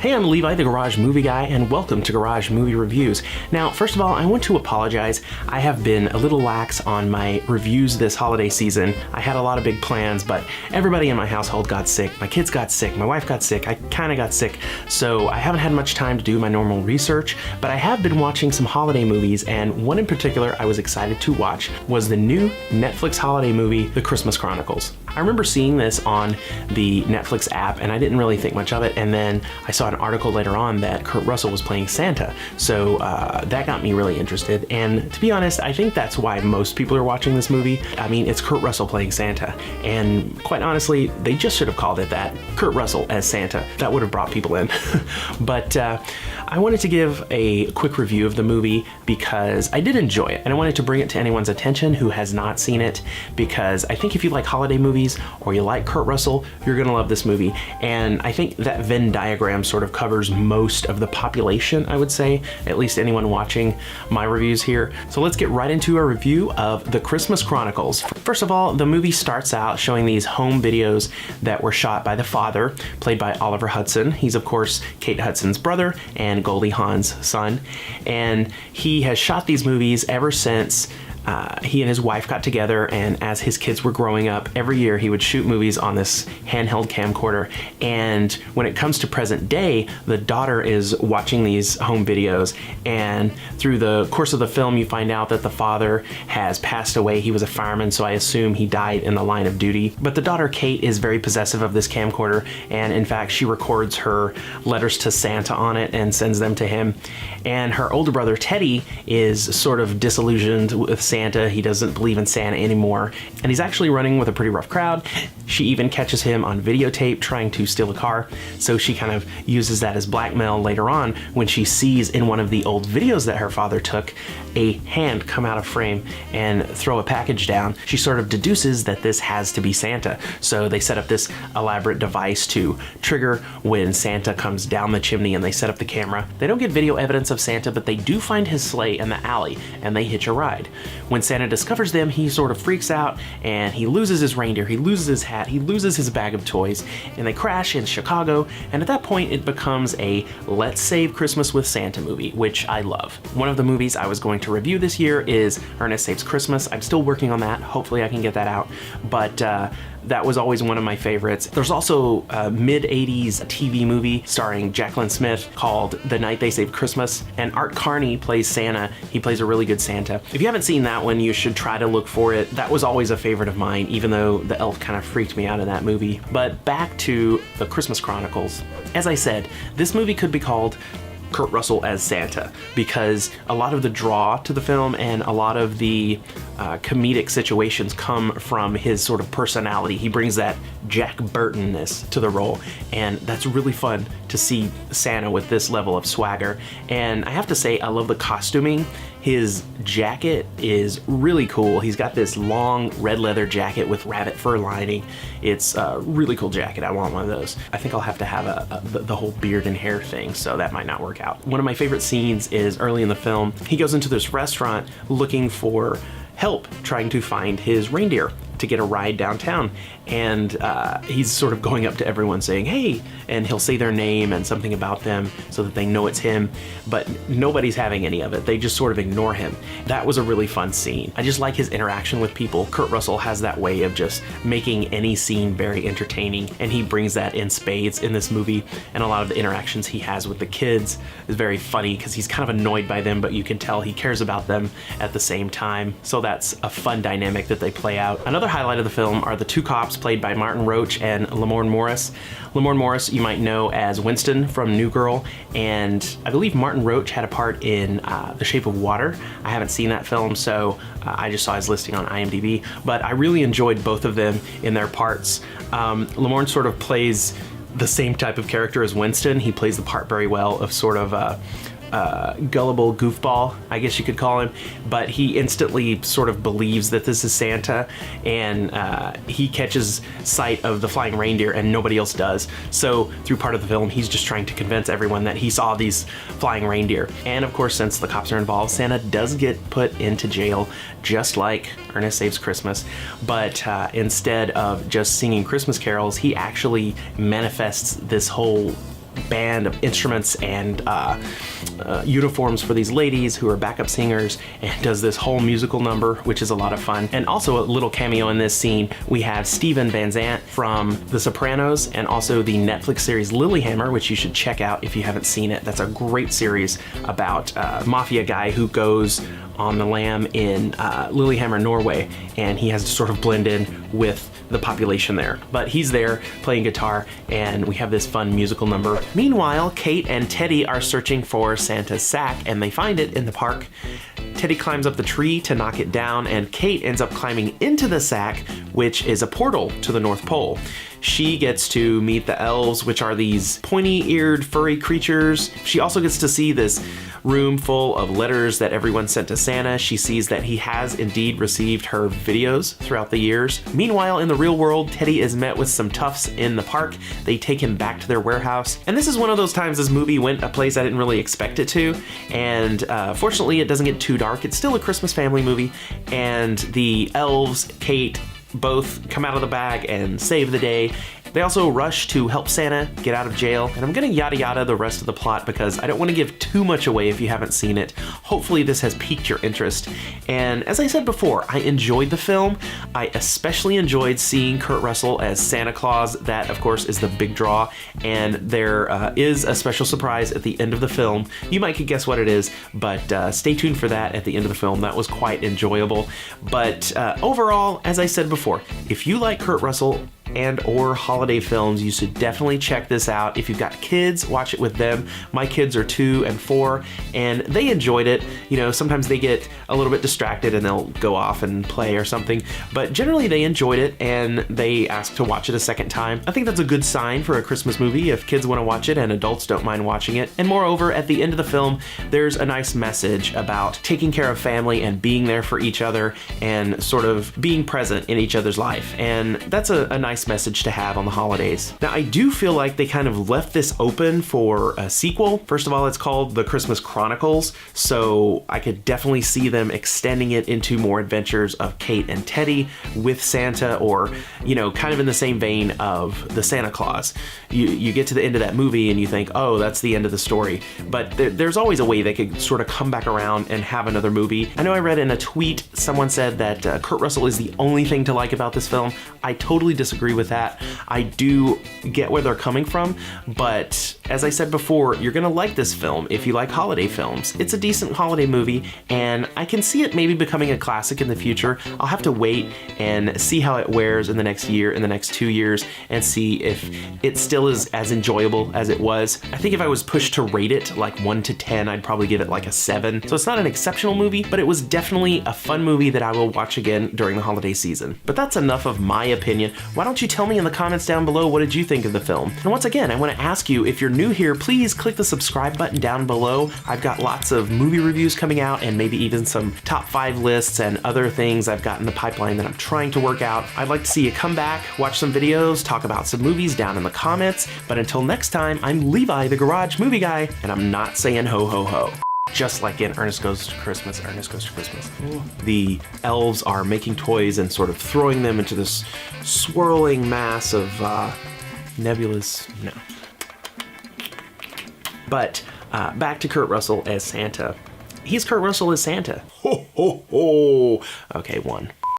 Hey, I'm Levi, the Garage Movie Guy, and welcome to Garage Movie Reviews. Now, first of all, I want to apologize. I have been a little lax on my reviews this holiday season. I had a lot of big plans, but everybody in my household got sick. My kids got sick, my wife got sick, I kind of got sick, so I haven't had much time to do my normal research, but I have been watching some holiday movies, and one in particular I was excited to watch was the new Netflix holiday movie, The Christmas Chronicles. I remember seeing this on the Netflix app, and I didn't really think much of it, and then I saw an article later on that Kurt Russell was playing Santa, so that got me really interested, and to be honest, I think that's why most people are watching this movie. I mean, it's Kurt Russell playing Santa, and quite honestly, they just should have called it that, Kurt Russell as Santa. That would have brought people in. But I wanted to give a quick review of the movie because I did enjoy it, and I wanted to bring it to anyone's attention who has not seen it, because I think if you like holiday movies or you like Kurt Russell, you're gonna love this movie. And I think that Venn diagram sort of covers most of the population, I would say, at least anyone watching my reviews here. So let's get right into a review of The Christmas Chronicles. First of all, the movie starts out showing these home videos that were shot by the father, played by Oliver Hudson. He's of course Kate Hudson's brother and Goldie Hawn's son, and he has shot these movies ever since he and his wife got together, and as his kids were growing up, every year he would shoot movies on this handheld camcorder. And when it comes to present day, the daughter is watching these home videos, and through the course of the film you find out that the father has passed away. He was a fireman, so I assume he died in the line of duty. But the daughter Kate is very possessive of this camcorder, and in fact she records her letters to Santa on it and sends them to him. And her older brother Teddy is sort of disillusioned with Santa. He doesn't believe in Santa anymore, and he's actually running with a pretty rough crowd. She even catches him on videotape trying to steal a car, so she kind of uses that as blackmail later on when she sees in one of the old videos that her father took a hand come out of frame and throw a package down. She sort of deduces that this has to be Santa, so they set up this elaborate device to trigger when Santa comes down the chimney, and they set up the camera. They don't get video evidence of Santa, but they do find his sleigh in the alley, and they hitch a ride. When Santa discovers them, he sort of freaks out, and he loses his reindeer, he loses his hat, he loses his bag of toys, and they crash in Chicago, and at that point it becomes a Let's Save Christmas with Santa movie, which I love. One of the movies I was going to review this year is Ernest Saves Christmas. I'm still working on that. Hopefully I can get that out, but that was always one of my favorites. There's also a mid-80s TV movie starring Jacqueline Smith called The Night They Saved Christmas, and Art Carney plays Santa. He plays a really good Santa. If you haven't seen that one, you should try to look for it. That was always a favorite of mine, even though the elf kind of freaked me out in that movie. But back to The Christmas Chronicles. As I said, this movie could be called Kurt Russell as Santa, because a lot of the draw to the film and a lot of the comedic situations come from his sort of personality. He brings that Jack Burton-ness to the role, and that's really fun to see Santa with this level of swagger. And I have to say, I love the costuming. His jacket is really cool. He's got this long red leather jacket with rabbit fur lining. It's a really cool jacket. I want one of those. I think I'll have to have the whole beard and hair thing, so that might not work out. One of my favorite scenes is early in the film. He goes into this restaurant looking for help trying to find his reindeer to get a ride downtown, and he's sort of going up to everyone saying, hey, and he'll say their name and something about them so that they know it's him, but nobody's having any of it. They just sort of ignore him. That was a really fun scene. I just like his interaction with people. Kurt Russell has that way of just making any scene very entertaining, and he brings that in spades in this movie, and a lot of the interactions he has with the kids is very funny because he's kind of annoyed by them, but you can tell he cares about them at the same time, so that's a fun dynamic that they play out. Another highlight of the film are the two cops played by Martin Roach and Lamorne Morris. Lamorne Morris you might know as Winston from New Girl, and I believe Martin Roach had a part in The Shape of Water. I haven't seen that film, so I just saw his listing on IMDb, but I really enjoyed both of them in their parts. Lamorne sort of plays the same type of character as Winston. He plays the part very well of sort of gullible goofball, I guess you could call him, but he instantly sort of believes that this is Santa, and he catches sight of the flying reindeer and nobody else does. So through part of the film, he's just trying to convince everyone that he saw these flying reindeer. And of course, since the cops are involved, Santa does get put into jail, just like Ernest Saves Christmas, but instead of just singing Christmas carols, he actually manifests this whole band of instruments and uniforms for these ladies who are backup singers, and does this whole musical number, which is a lot of fun. And also a little cameo in this scene, we have Steven Van Zandt from The Sopranos and also the Netflix series Lilyhammer, which you should check out if you haven't seen it. That's a great series about a mafia guy who goes on the lam in Lilyhammer, Norway, and he has to sort of blend in with the population there. But he's there playing guitar, and we have this fun musical number. Meanwhile, Kate and Teddy are searching for Santa's sack, and they find it in the park. Teddy climbs up the tree to knock it down, and Kate ends up climbing into the sack, which is a portal to the North Pole. She gets to meet the elves, which are these pointy-eared, furry creatures. She also gets to see this room full of letters that everyone sent to Santa. She sees that he has indeed received her videos throughout the years. Meanwhile, in the real world, Teddy is met with some toughs in the park. They take him back to their warehouse. And this is one of those times this movie went a place I didn't really expect it to. And fortunately, it doesn't get too dark. It's still a Christmas family movie. And the elves, Kate, both come out of the bag and save the day. They also rush to help Santa get out of jail, and I'm gonna yada yada the rest of the plot because I don't want to give too much away if you haven't seen it. Hopefully this has piqued your interest. And as I said before, I enjoyed the film. I especially enjoyed seeing Kurt Russell as Santa Claus. That, of course, is the big draw, and there is a special surprise at the end of the film. You might could guess what it is, but stay tuned for that at the end of the film. That was quite enjoyable. But overall, as I said before, if you like Kurt Russell and or holiday films, you should definitely check this out. If you've got kids, watch it with them. My kids are 2 and 4, and they enjoyed it. You know, sometimes they get a little bit distracted and they'll go off and play or something, but generally they enjoyed it and they asked to watch it a second time. I think that's a good sign for a Christmas movie if kids want to watch it and adults don't mind watching it. And moreover, at the end of the film, there's a nice message about taking care of family and being there for each other and sort of being present in each other's life. And that's a nice message to have on the holidays. Now, I do feel like they kind of left this open for a sequel. First of all, it's called The Christmas Chronicles, so I could definitely see them extending it into more adventures of Kate and Teddy with Santa, or, you know, kind of in the same vein of the Santa Claus. You get to the end of that movie and you think, oh, that's the end of the story. But there's always a way they could sort of come back around and have another movie. I know I read in a tweet, someone said that Kurt Russell is the only thing to like about this film. I totally disagree with that. I do get where they're coming from, but as I said before, you're gonna like this film if you like holiday films. It's a decent holiday movie, and I can see it maybe becoming a classic in the future. I'll have to wait and see how it wears in the next year, in the next 2 years, and see if it still is as enjoyable as it was. I think if I was pushed to rate it like 1 to 10, I'd probably give it like a 7. So it's not an exceptional movie, but it was definitely a fun movie that I will watch again during the holiday season. But that's enough of my opinion. Why don't you tell me in the comments down below, what did you think of the film? And once again, I want to ask you, if you're new here, please click the subscribe button down below. I've got lots of movie reviews coming out, and maybe even some top 5 lists and other things I've got in the pipeline that I'm trying to work out. I'd like to see you come back, watch some videos, talk about some movies down in the comments. But until next time, I'm Levi, the Garage Movie Guy, and I'm not saying ho ho ho. Just like in Ernest Goes to Christmas, Ernest Goes to Christmas. The elves are making toys and sort of throwing them into this swirling mass of nebulous, no. But back to Kurt Russell as Santa. He's Kurt Russell as Santa. Ho, ho, ho. Okay, 1.